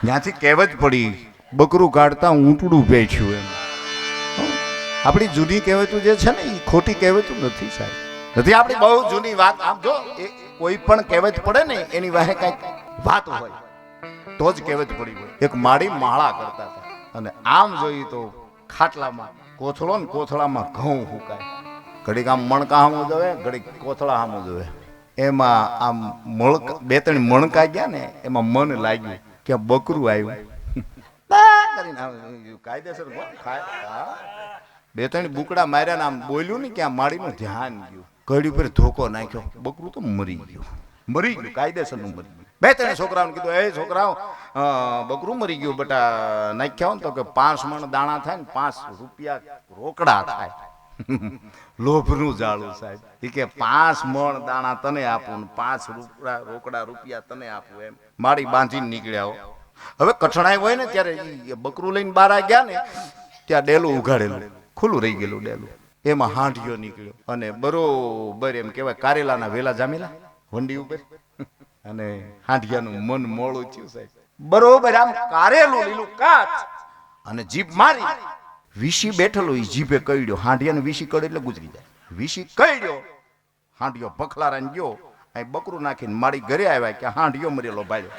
ત્યાંથી કહેવત પડી બકરું કાઢતા ઊંટડું પેચ્યું એમ. આપણી જૂની કહેવતું જે છે ને એ ખોટી કહેવતું નથી સાહેબ, નથી. આપણી બહુ જૂની વાત. આમ જો કોઈ પણ કહેવત પડે ને એની વાહે કઈક વાત હોય તો જ કહેવત પડી હોય. એક માળી માળા કરતા હતા અને આમ જોઈએ તો ખાટલામાં કોથળો ને કોથળામાં ઘઉં ફૂંકાય. ઘડીક આમ મણકા સામું જોવે, ઘડીક કોથળા સામું જોવે. એમાં આમ બે ત્રણ મણકા ગયા ને એમાં મન લાગ્યું કે બકરું આવ્યું કાયદેસર બે ત્રણ બુકડા માર્યા ને આમ બોલ્યું ને કે આ માળીનું ધ્યાન ગયું, ઘડી ઉપર ધોકો નાખ્યો, બકરું તો મરી ગયું કાયદેસરનું મરી ગયું. બે ત્રણ છોકરાઓને કીધું એ છોકરાઓ બકરું મરી ગયું બેટા નાખ્યા ને તો કે 5 મણ દાણા થાય ને 5 રૂપિયા રોકડા થાય. લોભનું જાળું સાહેબ. એ કે 5 મણ દાણા તને આપું ને 5 રોકડા રૂપિયા તને આપું એમ મારી બાંધીને નીકળ્યા. હવે કઠણાઈ હોય ને ત્યારે બકરું લઈને બહાર ગયા ને ત્યાં ડેલું ઉઘાડેલું ખુલ્લું રહી ગયેલું ડેલું, એમાં હાંઢિયો નીકળ્યો અને બરોબર એમ કહેવાય કારેલાના વેલા જામેલા વંડી ઉપર અને હાંઢિયાનું મન મોળું થયું સાહેબ. બરોબર આમ કારેલું લીલું કાચ અને જીભ મારી વીસી બેઠેલો એ જીભે કઈડ્યો. હાંઢિયાને વીસી કડે એટલે ગુજરી જાય. વીસી કઈડ્યો, હાંઢિયો ભખલારાને ગયો અહીં બકરું નાખીને મારી ઘરે આવ્યા કે હાંઢિયો મરેલો ભાઈ.